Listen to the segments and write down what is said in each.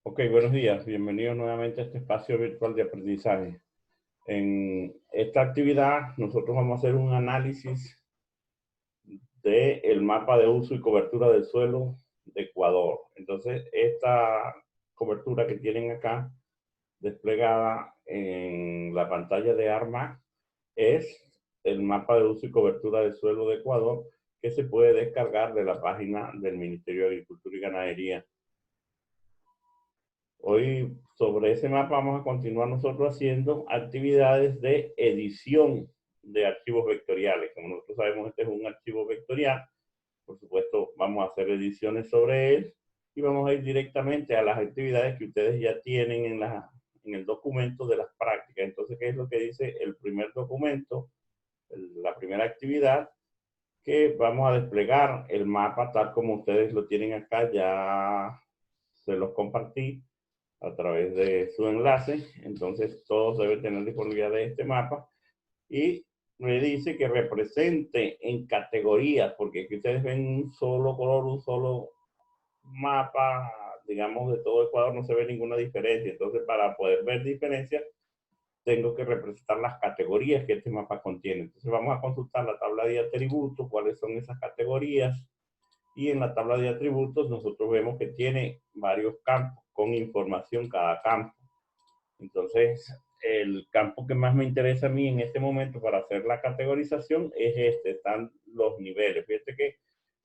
Ok, buenos días. Bienvenidos nuevamente a este espacio virtual de aprendizaje. En esta actividad nosotros vamos a hacer un análisis del mapa de uso y cobertura del suelo de Ecuador. Entonces, esta cobertura que tienen acá desplegada en la pantalla de ARMA es el mapa de uso y cobertura del suelo de Ecuador que se puede descargar de la página del Ministerio de Agricultura y Ganadería. Hoy sobre ese mapa vamos a continuar nosotros haciendo actividades de edición de archivos vectoriales. Como nosotros sabemos, este es un archivo vectorial. Por supuesto, vamos a hacer ediciones sobre él y vamos a ir directamente a las actividades que ustedes ya tienen en el documento de las prácticas. Entonces, ¿qué es lo que dice el primer documento? La primera actividad, que vamos a desplegar el mapa tal como ustedes lo tienen acá. Ya se los compartí a través de su enlace. Entonces todos deben tener disponibilidad de este mapa y me dice que represente en categorías, porque aquí ustedes ven un solo color, un solo mapa, digamos, de todo Ecuador, no se ve ninguna diferencia. Entonces, para poder ver diferencias, tengo que representar las categorías que este mapa contiene. Entonces vamos a consultar la tabla de atributos, cuáles son esas categorías, y en la tabla de atributos nosotros vemos que tiene varios campos con información cada campo. Entonces, el campo que más me interesa a mí en este momento para hacer la categorización es este, están los niveles. Fíjate que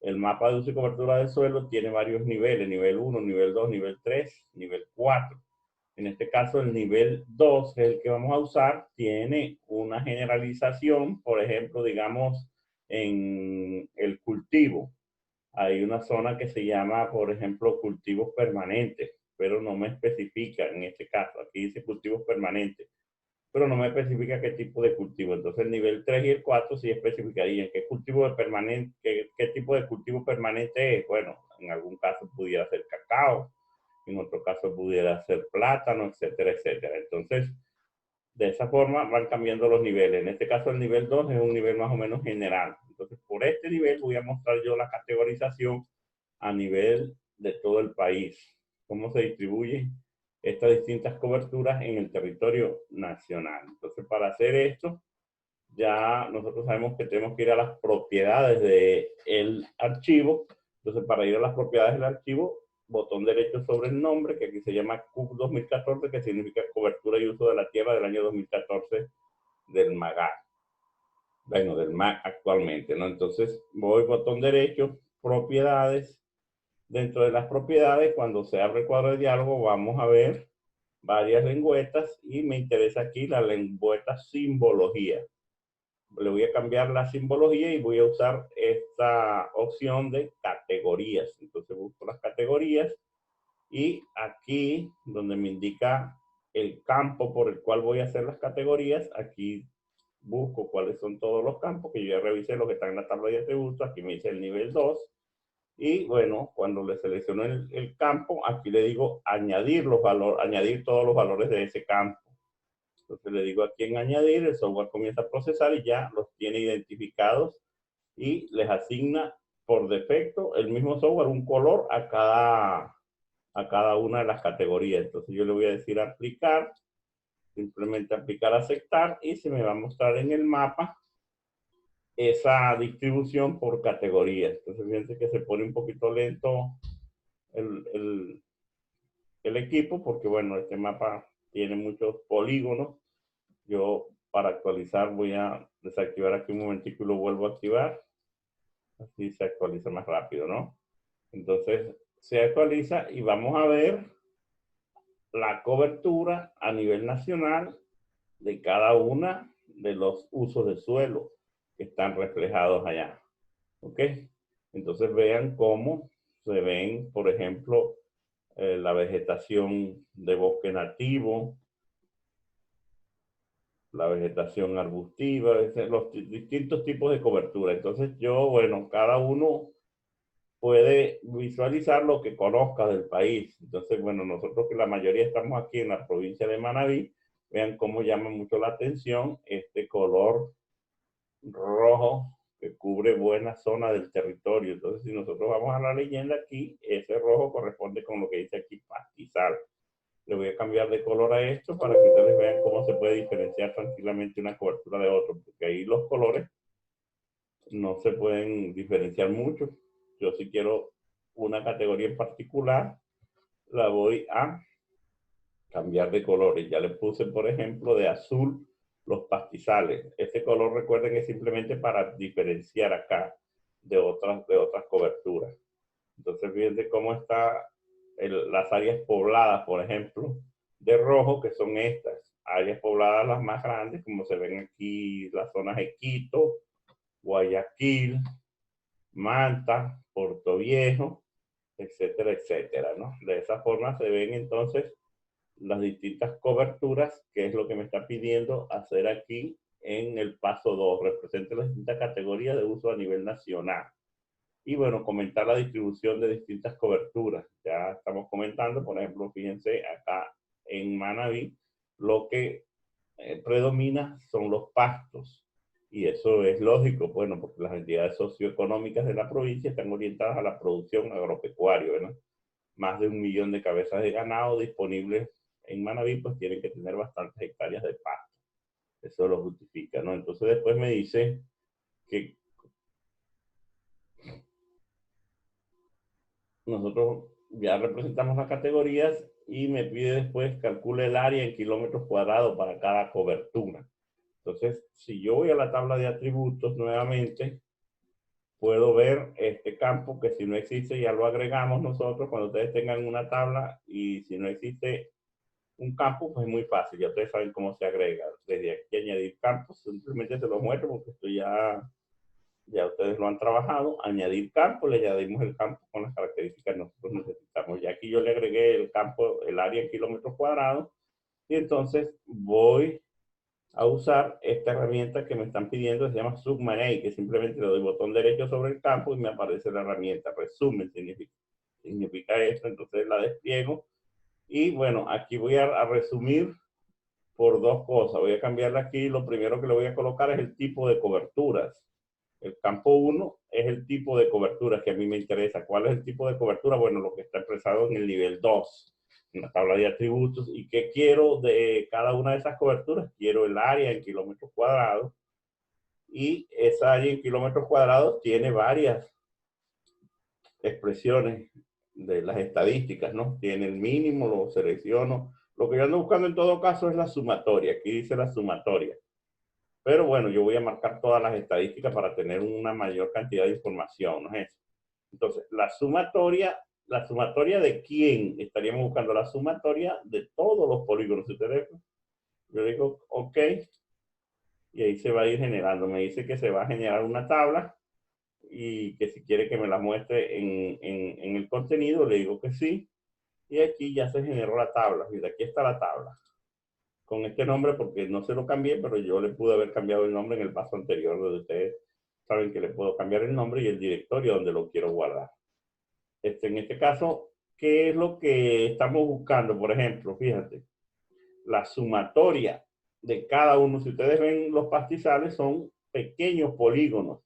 el mapa de uso y cobertura del suelo tiene varios niveles, nivel 1, nivel 2, nivel 3, nivel 4. En este caso, el nivel 2, que es el que vamos a usar, tiene una generalización, por ejemplo, digamos, en el cultivo. Hay una zona que se llama, por ejemplo, cultivos permanentes, pero no me especifica en este caso. Aquí dice cultivos permanentes, pero no me especifica qué tipo de cultivo. Entonces el nivel 3 y el 4 sí especificarían qué cultivo de permanente, qué tipo de cultivo permanente es. Bueno, en algún caso pudiera ser cacao, en otro caso pudiera ser plátano, etcétera, etcétera. Entonces, de esa forma van cambiando los niveles. En este caso, el nivel 2 es un nivel más o menos general. Entonces, por este nivel voy a mostrar yo la categorización a nivel de todo el país. Cómo se distribuyen estas distintas coberturas en el territorio nacional. Entonces, para hacer esto, ya nosotros sabemos que tenemos que ir a las propiedades del archivo. Entonces, para ir a las propiedades del archivo, botón derecho sobre el nombre, que aquí se llama CUP 2014, que significa cobertura y uso de la tierra del año 2014 del MAGAC. Bueno, del MAC actualmente, ¿no? Entonces, voy botón derecho, propiedades. Dentro de las propiedades, cuando se abre el cuadro de diálogo, vamos a ver varias lengüetas y me interesa aquí la lengüeta simbología. Le voy a cambiar la simbología y voy a usar esta opción de categorías. Entonces busco las categorías y aquí donde me indica el campo por el cual voy a hacer las categorías, aquí busco cuáles son todos los campos, que yo ya revisé lo que está en la tabla de atributos. Aquí me dice el nivel 2 y bueno, cuando le selecciono el campo, aquí le digo añadir los valores, añadir todos los valores de ese campo. Entonces le digo aquí en añadir, el software comienza a procesar y ya los tiene identificados y les asigna por defecto el mismo software un color a cada una de las categorías. Entonces yo le voy a decir aplicar, simplemente aplicar, aceptar y se me va a mostrar en el mapa esa distribución por categorías. Entonces fíjense que se pone un poquito lento el, el, el equipo porque bueno, este mapa tiene muchos polígonos. Yo para actualizar voy a desactivar aquí un momentico y lo vuelvo a activar. Así se actualiza más rápido, ¿no? Entonces se actualiza y vamos a ver la cobertura a nivel nacional de cada una de los usos de suelo que están reflejados allá. ¿Ok? Entonces vean cómo se ven, por ejemplo, la vegetación de bosque nativo, la vegetación arbustiva, los distintos tipos de cobertura. Entonces yo, bueno, cada uno puede visualizar lo que conozca del país. Entonces, bueno, nosotros que la mayoría estamos aquí en la provincia de Manabí, vean cómo llama mucho la atención este color rojo que cubre buena zona del territorio. Entonces, si nosotros vamos a la leyenda aquí, ese rojo corresponde con lo que dice aquí pastizal. Le voy a cambiar de color a esto para que ustedes vean cómo se puede diferenciar tranquilamente una cobertura de otra, porque ahí los colores no se pueden diferenciar mucho. Yo si quiero una categoría en particular, la voy a cambiar de colores. Ya le puse, por ejemplo, de azul los pastizales. Este color, recuerden, es simplemente para diferenciar acá de otras coberturas. Entonces, fíjense cómo está las áreas pobladas, por ejemplo, de rojo, que son estas. Áreas pobladas las más grandes, como se ven aquí, las zonas de Quito, Guayaquil, Manta, Puerto Viejo, etcétera, etcétera, ¿no? De esa forma se ven entonces las distintas coberturas, que es lo que me está pidiendo hacer aquí en el paso 2. Representa las distintas categorías de uso a nivel nacional. Y bueno, comentar la distribución de distintas coberturas. Ya estamos comentando, por ejemplo, fíjense acá en Manabí, lo que predomina son los pastos. Y eso es lógico, bueno, porque las entidades socioeconómicas de la provincia están orientadas a la producción agropecuaria, ¿verdad? Más de 1 millón de cabezas de ganado disponibles en Manabí, pues tienen que tener bastantes hectáreas de pasto. Eso lo justifica, ¿no? Entonces después me dice que nosotros ya representamos las categorías y me pide después calcule el área en kilómetros cuadrados para cada cobertura. Entonces, si yo voy a la tabla de atributos nuevamente, puedo ver este campo que si no existe ya lo agregamos nosotros cuando ustedes tengan una tabla, y si no existe un campo, pues es muy fácil, ya ustedes saben cómo se agrega. Desde aquí añadir campos, simplemente se los muestro porque esto ya ustedes lo han trabajado. Añadir campo, le añadimos el campo con las características que nosotros necesitamos. Ya aquí yo le agregué el campo, el área en kilómetros cuadrados, y entonces voy a usar esta herramienta que me están pidiendo, se llama Submarine, que simplemente le doy botón derecho sobre el campo y me aparece la herramienta. Resumen significa esto, entonces la despliego. Y bueno, aquí voy a resumir por dos cosas. Voy a cambiarle aquí, lo primero que le voy a colocar es el tipo de coberturas. El campo 1 es el tipo de cobertura que a mí me interesa. ¿Cuál es el tipo de cobertura? Bueno, lo que está expresado en el nivel 2, en la tabla de atributos. ¿Y qué quiero de cada una de esas coberturas? Quiero el área en kilómetros cuadrados. Y esa área en kilómetros cuadrados tiene varias expresiones de las estadísticas, ¿no? Tiene el mínimo, lo selecciono. Lo que yo ando buscando en todo caso es la sumatoria. Aquí dice la sumatoria. Pero bueno, yo voy a marcar todas las estadísticas para tener una mayor cantidad de información, ¿no es eso? Entonces, ¿la sumatoria de quién? Estaríamos buscando la sumatoria de todos los polígonos. Si ustedes, yo digo, ok, y ahí se va a ir generando. Me dice que se va a generar una tabla y que si quiere que me la muestre en el contenido, le digo que sí. Y aquí ya se generó la tabla. Mira, aquí está la tabla. Con este nombre porque no se lo cambié, pero yo le pude haber cambiado el nombre en el paso anterior, donde ustedes saben que le puedo cambiar el nombre y el directorio donde lo quiero guardar. En este caso, ¿qué es lo que estamos buscando? Por ejemplo, fíjate, la sumatoria de cada uno. Si ustedes ven, los pastizales son pequeños polígonos,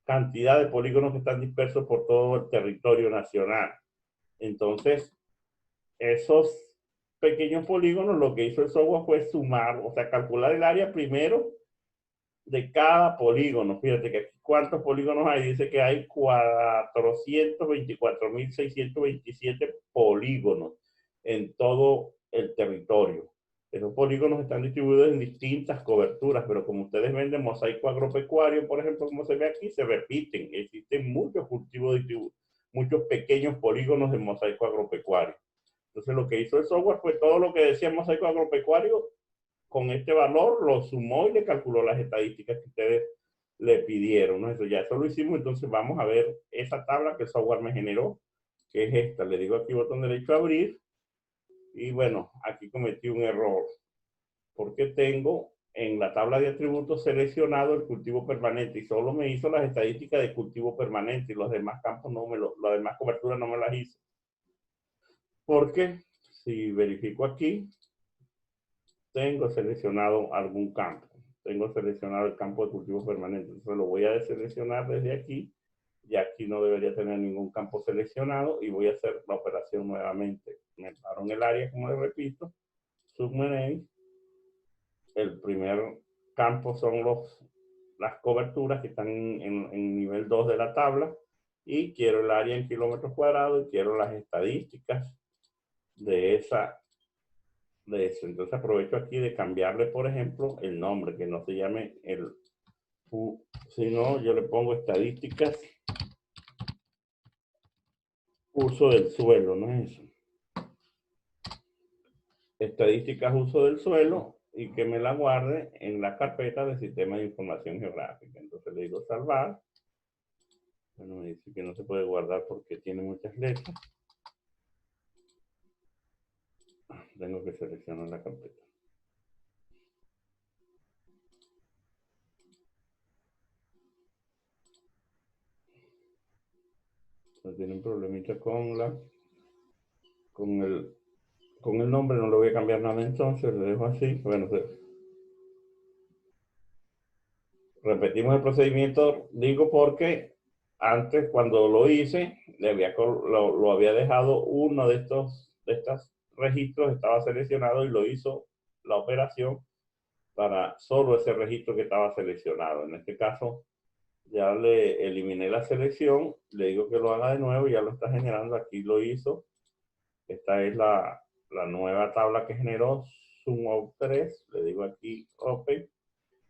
cantidad de polígonos que están dispersos por todo el territorio nacional. Entonces, esos pequeños polígonos, lo que hizo el software fue sumar, o sea, calcular el área primero de cada polígono. Fíjate que aquí cuántos polígonos hay. Dice que hay 424.627 polígonos en todo el territorio. Esos polígonos están distribuidos en distintas coberturas, pero como ustedes ven de mosaico agropecuario, por ejemplo, como se ve aquí, se repiten. Existen muchos cultivos, muchos pequeños polígonos de mosaico agropecuario. Entonces lo que hizo el software fue todo lo que decía mosaico agropecuario, con este valor lo sumó y le calculó las estadísticas que ustedes le pidieron, ¿no? Eso ya eso lo hicimos. Entonces vamos a ver esa tabla que el software me generó, que es esta. Le digo aquí botón derecho a abrir, y bueno, aquí cometí un error, porque tengo en la tabla de atributos seleccionado el cultivo permanente y solo me hizo las estadísticas de cultivo permanente, y los demás campos no me las demás coberturas no me las hizo. Porque si verifico aquí, tengo seleccionado algún campo. tengo seleccionado el campo de cultivos permanentes. Entonces lo voy a deseleccionar desde aquí. Y aquí no debería tener ningún campo seleccionado y voy a hacer la operación nuevamente. Me paro en el área, como les repito, submenú. El primer campo son las coberturas que están en nivel 2 de la tabla y quiero el área en kilómetros cuadrados y quiero las estadísticas de eso. Entonces aprovecho aquí de cambiarle, por ejemplo, el nombre, que no se llame el sino yo le pongo estadísticas uso del suelo, ¿no es eso? Estadísticas uso del suelo y que me la guarde en la carpeta de sistema de información geográfica. Entonces le digo salvar. Bueno, me dice que no se puede guardar porque tiene muchas letras. Tengo que seleccionar la carpeta. Entonces tiene un problemita con el nombre, no le voy a cambiar nada entonces, lo dejo así. Bueno, pues, repetimos el procedimiento, digo porque antes cuando lo hice, lo había dejado uno de estos registros, estaba seleccionado y lo hizo la operación para solo ese registro que estaba seleccionado. En este caso, ya le eliminé la selección, le digo que lo haga de nuevo, ya lo está generando, aquí lo hizo. Esta es la nueva tabla que generó Zoom 3, le digo aquí Open,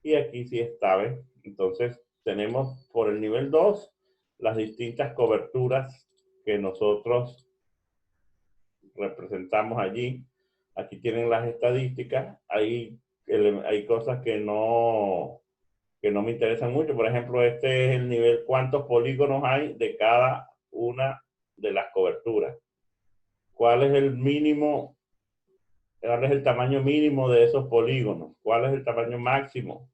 y aquí sí está, ¿ves? Entonces tenemos por el nivel 2 las distintas coberturas que nosotros representamos allí. Aquí tienen las estadísticas, hay cosas que no me interesan mucho. Por ejemplo, este es el nivel, cuántos polígonos hay de cada una de las coberturas. ¿Cuál es el mínimo? ¿Cuál es el tamaño mínimo de esos polígonos? ¿Cuál es el tamaño máximo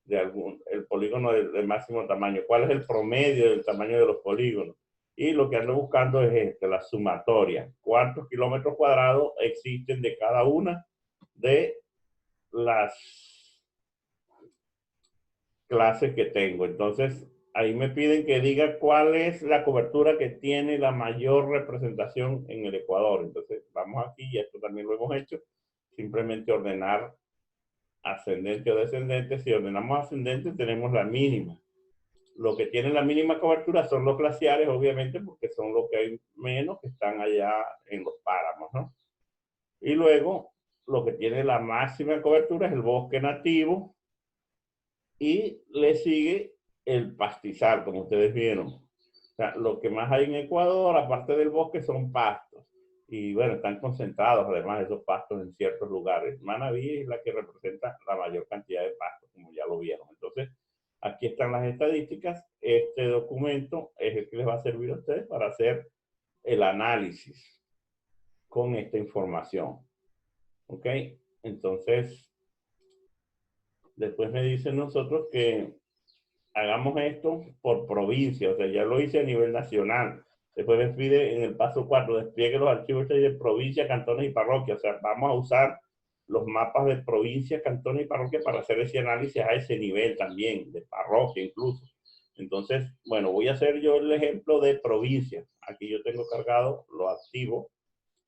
de el polígono de máximo tamaño? ¿Cuál es el promedio del tamaño de los polígonos? Y lo que ando buscando es la sumatoria. ¿Cuántos kilómetros cuadrados existen de cada una de las clases que tengo? Entonces, ahí me piden que diga cuál es la cobertura que tiene la mayor representación en el Ecuador. Entonces, vamos aquí, y esto también lo hemos hecho, simplemente ordenar ascendente o descendente. Si ordenamos ascendente, tenemos la mínima. Lo que tiene la mínima cobertura son los glaciares, obviamente, porque son los que hay menos, que están allá en los páramos, ¿no? Y luego, lo que tiene la máxima cobertura es el bosque nativo, y le sigue el pastizal, como ustedes vieron. O sea, lo que más hay en Ecuador, aparte del bosque, son pastos. Y bueno, están concentrados además esos pastos en ciertos lugares. Manabí es la que representa la mayor cantidad de pastos, como ya lo vieron. Entonces, aquí están las estadísticas. Este documento es el que les va a servir a ustedes para hacer el análisis con esta información. ¿Ok? Entonces, después me dicen nosotros que hagamos esto por provincia, o sea, ya lo hice a nivel nacional. Después me pide en el paso 4, despliegue los archivos de provincia, cantones y parroquias. O sea, vamos a usar los mapas de provincia, cantones y parroquia para hacer ese análisis a ese nivel también, de parroquia incluso. Entonces, bueno, voy a hacer yo el ejemplo de provincia. Aquí yo tengo cargado, lo activo,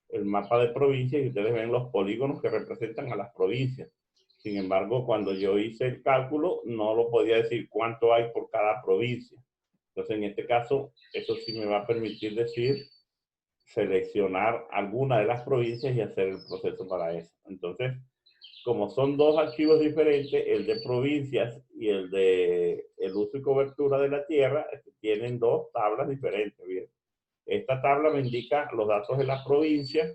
el mapa de provincia, y ustedes ven los polígonos que representan a las provincias. Sin embargo, cuando yo hice el cálculo, no lo podía decir cuánto hay por cada provincia. Entonces, en este caso, eso sí me va a permitir decir, seleccionar alguna de las provincias y hacer el proceso para eso. Entonces, como son dos archivos diferentes, el de provincias y el de el uso y cobertura de la tierra, tienen dos tablas diferentes. Bien. Esta tabla me indica los datos de las provincias,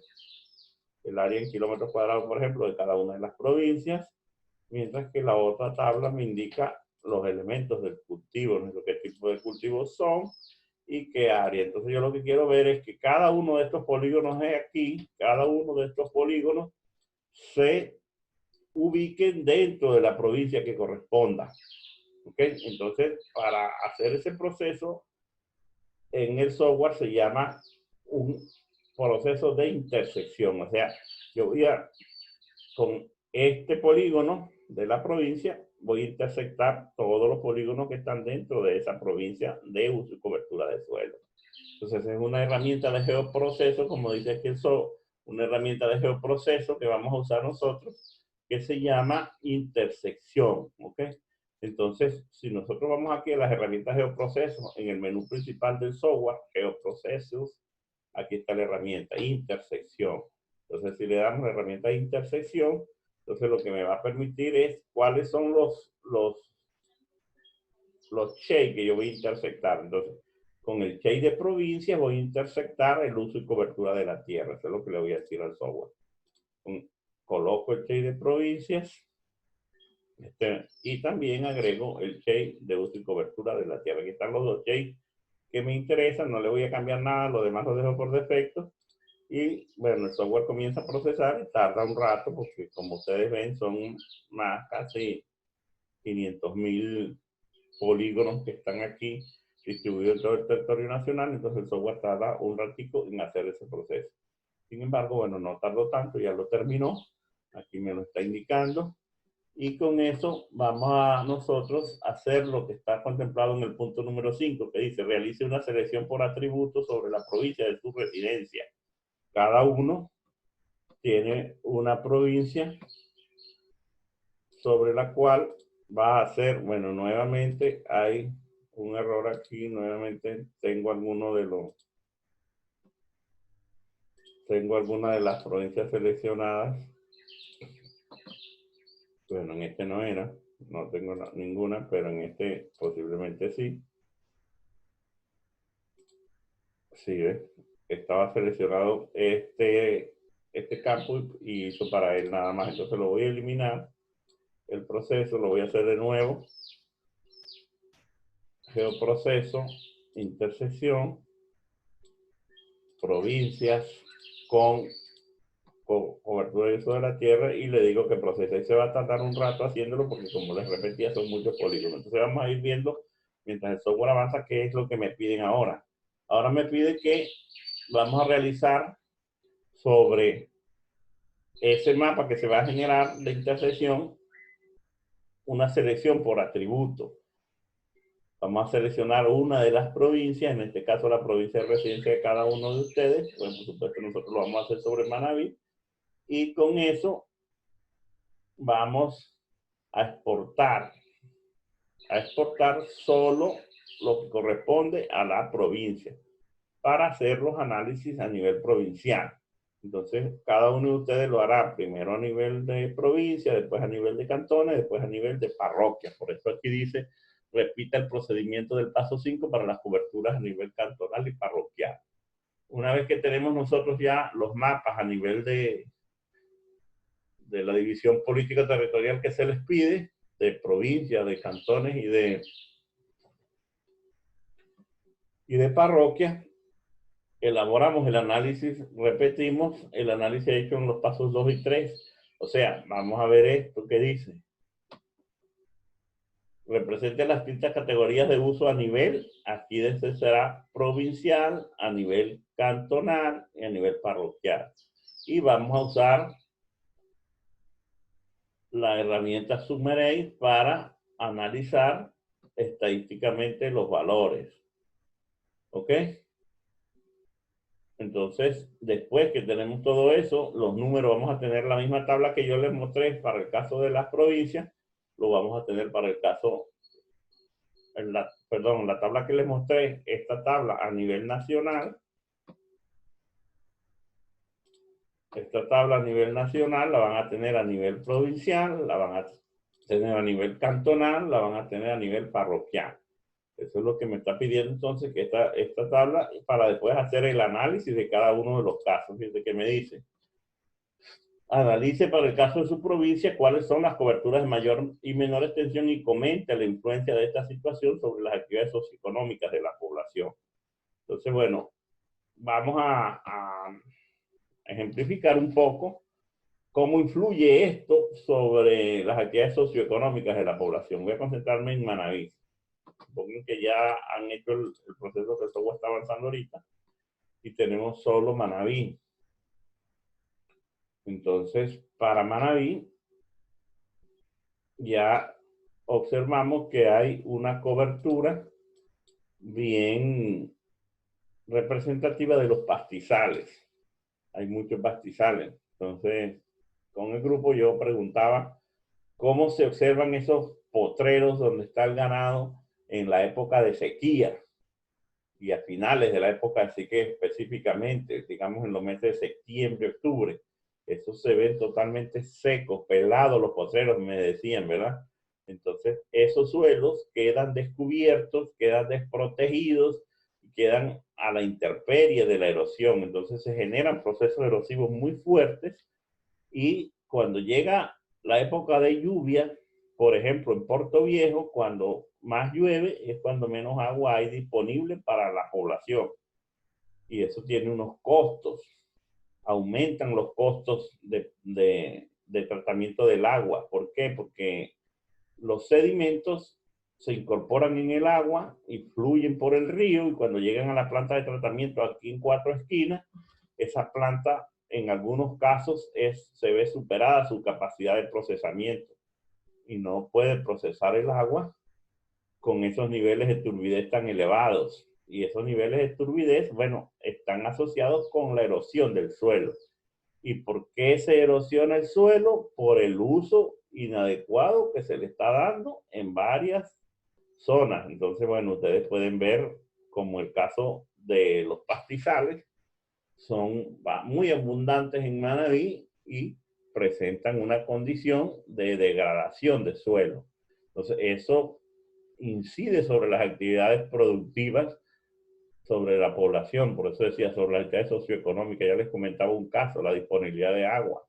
el área en kilómetros cuadrados, por ejemplo, de cada una de las provincias, mientras que la otra tabla me indica los elementos del cultivo, ¿no? Qué tipo de cultivos son y qué área. Entonces yo lo que quiero ver es que cada uno de estos polígonos de aquí, cada uno de estos polígonos se ubiquen dentro de la provincia que corresponda. ¿Ok? Entonces, para hacer ese proceso, en el software se llama un proceso de intersección. O sea, yo voy a, con este polígono de la provincia, voy a intersectar todos los polígonos que están dentro de esa provincia de uso y cobertura de suelo. Entonces es una herramienta de geoproceso, como dice aquí el SO, una herramienta de geoproceso que vamos a usar nosotros, que se llama intersección, ¿ok? Entonces, si nosotros vamos aquí a las herramientas geoprocesos, en el menú principal del software, geoprocesos, aquí está la herramienta intersección. Entonces, si le damos la herramienta intersección, entonces lo que me va a permitir es cuáles son los shapes que yo voy a intersectar. Entonces, con el shape de provincia voy a intersectar el uso y cobertura de la tierra. Eso es lo que le voy a decir al software. Coloco el shape de provincias y también agrego el shape de uso y cobertura de la tierra. Aquí están los dos shapes que me interesan. No le voy a cambiar nada. Lo demás lo dejo por defecto. Y bueno, el software comienza a procesar y tarda un rato porque como ustedes ven son más casi 500.000 polígonos que están aquí distribuidos en todo el territorio nacional, entonces el software tarda un ratico en hacer ese proceso. Sin embargo, bueno, no tardó tanto, ya lo terminó, aquí me lo está indicando, y con eso vamos a nosotros hacer lo que está contemplado en el punto número 5, que dice, realice una selección por atributos sobre la provincia de su residencia. Cada uno tiene una provincia sobre la cual va a hacer, bueno, nuevamente hay un error aquí, nuevamente tengo alguna de las provincias seleccionadas. Bueno, en este no era, no tengo ninguna, pero en este posiblemente sí. Sí, ¿ves? Estaba seleccionado este campo y hizo para él nada más. Entonces lo voy a eliminar. El proceso lo voy a hacer de nuevo. Geoproceso, intersección, provincias con cobertura de uso de la tierra y le digo que procese. Y se va a tardar un rato haciéndolo porque como les repetía son muchos polígonos. Entonces vamos a ir viendo mientras el software avanza qué es lo que me piden ahora. Ahora me pide que vamos a realizar sobre ese mapa que se va a generar de intersección una selección por atributo. Vamos a seleccionar una de las provincias, en este caso la provincia de residencia de cada uno de ustedes. Bueno, por supuesto nosotros lo vamos a hacer sobre Manabí. Y con eso vamos a exportar solo lo que corresponde a la provincia para hacer los análisis a nivel provincial. Entonces, cada uno de ustedes lo hará primero a nivel de provincia, después a nivel de cantones, después a nivel de parroquia. Por eso aquí dice, repita el procedimiento del paso 5 para las coberturas a nivel cantonal y parroquial. Una vez que tenemos nosotros ya los mapas a nivel de la división política territorial que se les pide, de provincia, de cantones y de parroquia, elaboramos el análisis, repetimos el análisis hecho en los pasos 2 y 3. O sea, vamos a ver esto que dice. Representa las distintas categorías de uso a nivel, aquí desde será provincial, a nivel cantonal y a nivel parroquial. Y vamos a usar la herramienta Submerade para analizar estadísticamente los valores. ¿Ok? Entonces, después que tenemos todo eso, los números, vamos a tener la misma tabla que yo les mostré para el caso de las provincias, lo vamos a tener para el caso, perdón, la tabla que les mostré, esta tabla a nivel nacional, esta tabla a nivel nacional la van a tener a nivel provincial, la van a tener a nivel cantonal, la van a tener a nivel parroquial. Eso es lo que me está pidiendo entonces, que esta tabla, para después hacer el análisis de cada uno de los casos. Fíjense que me dice. Analice para el caso de su provincia cuáles son las coberturas de mayor y menor extensión y comente la influencia de esta situación sobre las actividades socioeconómicas de la población. Entonces, bueno, vamos a ejemplificar un poco cómo influye esto sobre las actividades socioeconómicas de la población. Voy a concentrarme en Manabí. Supongo que ya han hecho el proceso que el software está avanzando ahorita y tenemos solo Manabí. Entonces, para Manabí, ya observamos que hay una cobertura bien representativa de los pastizales. Hay muchos pastizales. Entonces, con el grupo yo preguntaba cómo se observan esos potreros donde está el ganado en la época de sequía y a finales de la época de sequía específicamente, digamos en los meses de septiembre, octubre. Esos se ven totalmente secos, pelados los potreros, me decían, ¿verdad? Entonces, esos suelos quedan descubiertos, quedan desprotegidos, quedan a la intemperie de la erosión. Entonces, se generan procesos erosivos muy fuertes y cuando llega la época de lluvia, por ejemplo, en Puerto Viejo, cuando más llueve es cuando menos agua hay disponible para la población. Y eso tiene unos costos. Aumentan los costos de tratamiento del agua. ¿Por qué? Porque los sedimentos se incorporan en el agua y fluyen por el río y cuando llegan a la planta de tratamiento aquí en Cuatro Esquinas, esa planta en algunos casos se ve superada su capacidad de procesamiento y no puede procesar el agua con esos niveles de turbidez tan elevados. Y esos niveles de turbidez, bueno, están asociados con la erosión del suelo. ¿Y por qué se erosiona el suelo? Por el uso inadecuado que se le está dando en varias zonas. Entonces, bueno, ustedes pueden ver como el caso de los pastizales, son muy abundantes en Manabí y presentan una condición de degradación de suelo. Entonces, eso incide sobre las actividades productivas, sobre la población, por eso decía, sobre la actividad socioeconómica. Ya les comentaba un caso, la disponibilidad de agua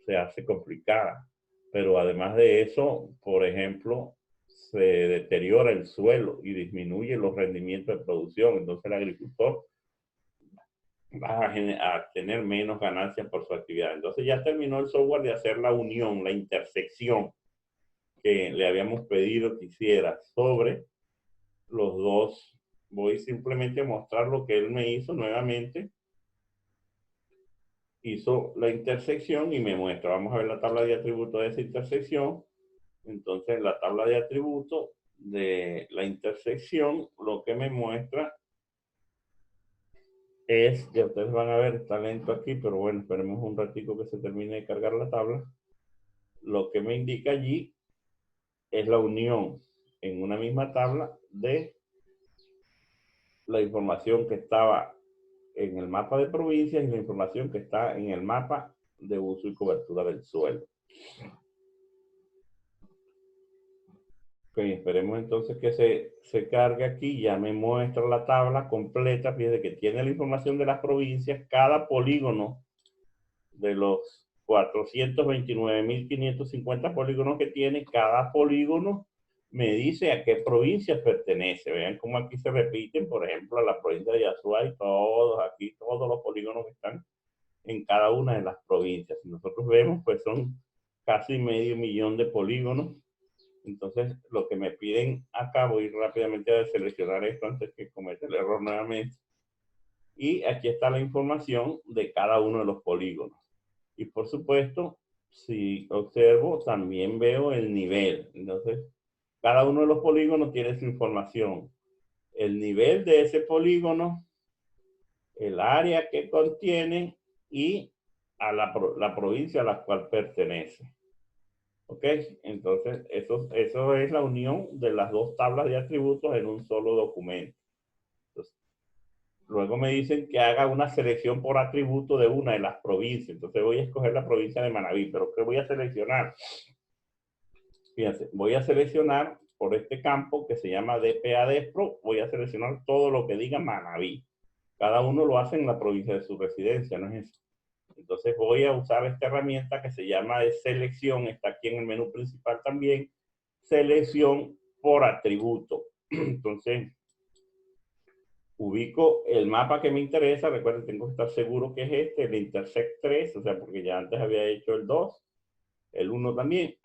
se hace complicada, pero además de eso, por ejemplo, se deteriora el suelo y disminuye los rendimientos de producción, entonces el agricultor va a tener menos ganancias por su actividad. Entonces ya terminó el software de hacer la unión, la intersección que le habíamos pedido que hiciera sobre los dos. Voy simplemente a mostrar lo que él me hizo nuevamente. Hizo la intersección y me muestra. Vamos a ver la tabla de atributos de esa intersección. Entonces, la tabla de atributos de la intersección, lo que me muestra es, ya ustedes van a ver, está lento aquí, pero bueno, esperemos un ratito que se termine de cargar la tabla. Lo que me indica allí es la unión en una misma tabla de la información que estaba en el mapa de provincias y la información que está en el mapa de uso y cobertura del suelo. Ok, esperemos entonces que se cargue aquí. Ya me muestra la tabla completa. Fíjense que tiene la información de las provincias. Cada polígono de los 429.550 polígonos que tiene, cada polígono me dice a qué provincia pertenece. Vean cómo aquí se repiten, por ejemplo, a la provincia de Azuay, todos aquí, todos los polígonos que están en cada una de las provincias. Si nosotros vemos, pues son casi 500.000 de polígonos. Entonces, lo que me piden acá, voy rápidamente a seleccionar esto antes que cometa el error nuevamente. Y aquí está la información de cada uno de los polígonos. Y por supuesto, si observo, también veo el nivel. Entonces, cada uno de los polígonos tiene su información. El nivel de ese polígono, el área que contiene y a la provincia a la cual pertenece. ¿Ok? Entonces, eso es la unión de las dos tablas de atributos en un solo documento. Entonces, luego me dicen que haga una selección por atributo de una de las provincias. Entonces voy a escoger la provincia de Manabí, pero ¿qué voy a seleccionar? Fíjense, voy a seleccionar por este campo que se llama DPA-DESPRO, voy a seleccionar todo lo que diga Manabí. Cada uno lo hace en la provincia de su residencia, ¿no es eso? Entonces voy a usar esta herramienta que se llama de selección, está aquí en el menú principal también, selección por atributo. Entonces, ubico el mapa que me interesa, recuerden, tengo que estar seguro que es este, el Intersect 3, o sea, porque ya antes había hecho el 2, el 1 también.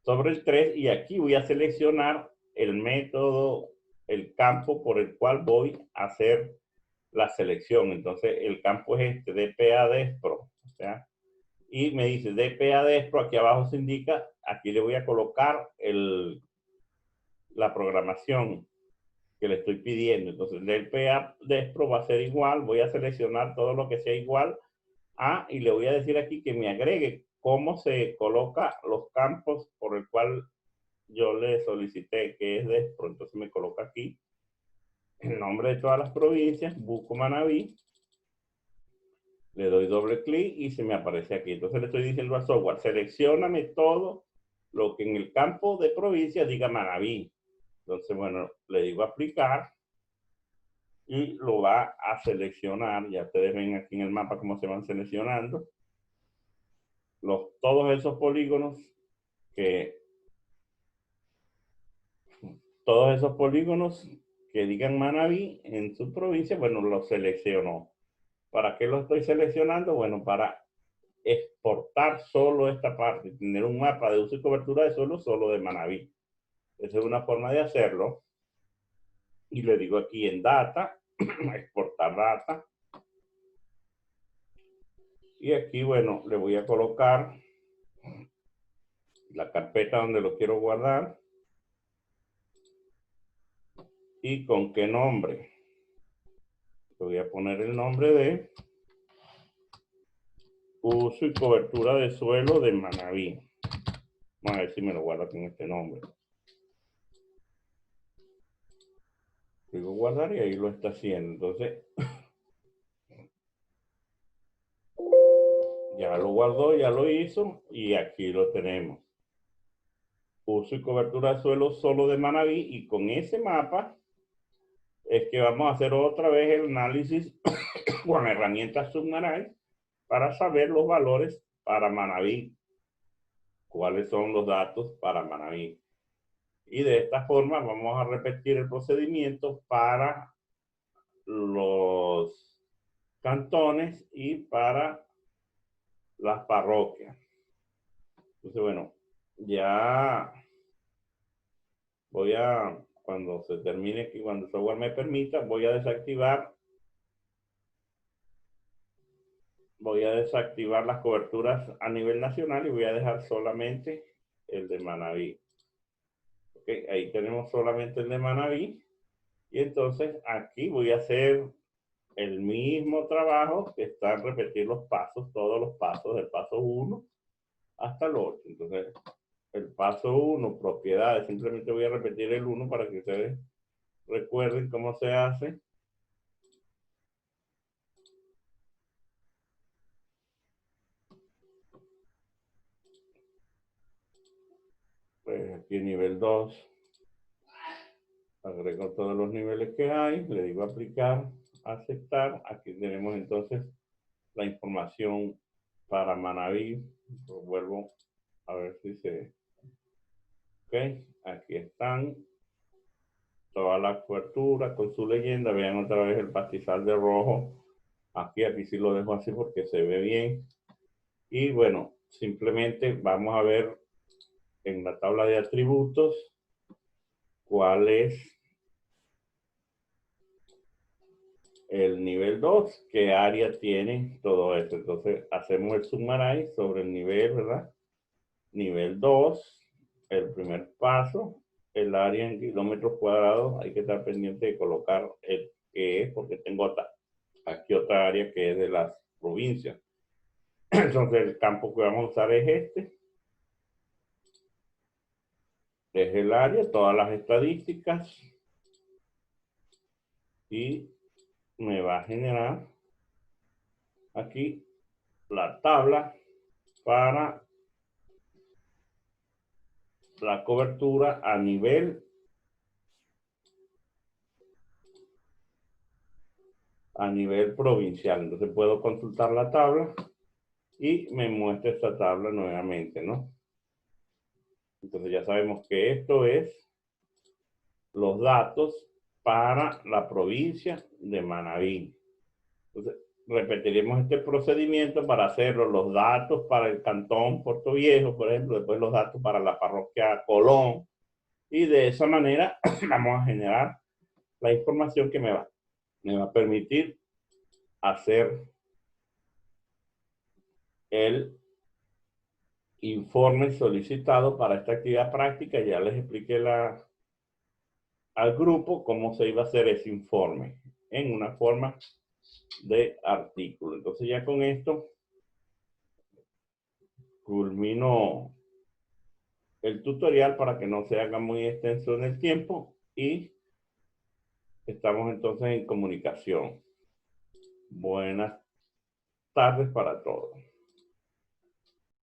Sobre el 3, y aquí voy a seleccionar el método, el campo por el cual voy a hacer la selección. Entonces, el campo es este, DPA-DESPRO, o sea, y me dice DPA Despro, aquí abajo se indica, aquí le voy a colocar la programación que le estoy pidiendo. Entonces, DPA Despro va a ser igual, voy a seleccionar todo lo que sea igual a, y le voy a decir aquí que me agregue cómo se coloca los campos por el cual yo le solicité, que es Despro. Entonces me coloca aquí el nombre de todas las provincias, busco Manabí, le doy doble clic y se me aparece aquí. Entonces le estoy diciendo al software, seleccióname todo lo que en el campo de provincia diga Manabí. Entonces, bueno, le digo aplicar y lo va a seleccionar. Ya ustedes ven aquí en el mapa cómo se van seleccionando todos esos polígonos que digan Manabí en su provincia, bueno, los seleccionó. ¿Para qué lo estoy seleccionando? Bueno, para exportar solo esta parte, tener un mapa de uso y cobertura de suelo solo de Manabí. Esa es una forma de hacerlo. Y le digo aquí en data, exportar data. Y aquí, bueno, le voy a colocar la carpeta donde lo quiero guardar. ¿Y con qué nombre? Le voy a poner el nombre de uso y cobertura de suelo de Manabí. Vamos a ver si me lo guarda con este nombre. Digo guardar y ahí lo está haciendo. Entonces, ya lo guardó, ya lo hizo y aquí lo tenemos. Uso y cobertura de suelo solo de Manabí, y con ese mapa es que vamos a hacer otra vez el análisis con herramientas Submaray para saber los valores para Manabí. Cuáles son los datos para Manabí. Y de esta forma vamos a repetir el procedimiento para los cantones y para las parroquias. Entonces, bueno, ya cuando se termine aquí, cuando el software me permita, voy a desactivar las coberturas a nivel nacional y voy a dejar solamente el de Manabí. Okay, ahí tenemos solamente el de Manabí. Y entonces aquí voy a hacer el mismo trabajo, que está en repetir los pasos, todos los pasos, del paso 1 hasta el 8. Entonces, el paso 1, propiedades, simplemente voy a repetir el 1 para que ustedes recuerden cómo se hace. Pues aquí nivel 2, agrego todos los niveles que hay, le digo aplicar, aceptar. Aquí tenemos entonces la información para Manabí. Lo vuelvo a ver si se... Ok, aquí están toda la cobertura con su leyenda. Vean otra vez el pastizal de rojo. Aquí sí lo dejo así porque se ve bien. Y bueno, simplemente vamos a ver en la tabla de atributos cuál es el nivel 2, qué área tiene todo esto. Entonces hacemos el summarize sobre el nivel, ¿verdad? Nivel 2, el primer paso, el área en kilómetros cuadrados. Hay que estar pendiente de colocar el que es, porque tengo aquí otra área que es de las provincias. Entonces el campo que vamos a usar es este. Es el área, todas las estadísticas. Y me va a generar aquí la tabla para la cobertura a nivel provincial. Entonces puedo consultar la tabla y me muestra esta tabla nuevamente, ¿no? Entonces ya sabemos que esto es los datos para la provincia de Manabí. Entonces repetiremos este procedimiento para hacerlo, los datos para el cantón Puerto Viejo, por ejemplo, después los datos para la parroquia Colón, y de esa manera vamos a generar la información que me va a permitir hacer el informe solicitado para esta actividad práctica. Ya les expliqué al grupo cómo se iba a hacer ese informe en una forma de artículo. Entonces ya con esto culmino el tutorial para que no se haga muy extenso en el tiempo y estamos entonces en comunicación. Buenas tardes para todos.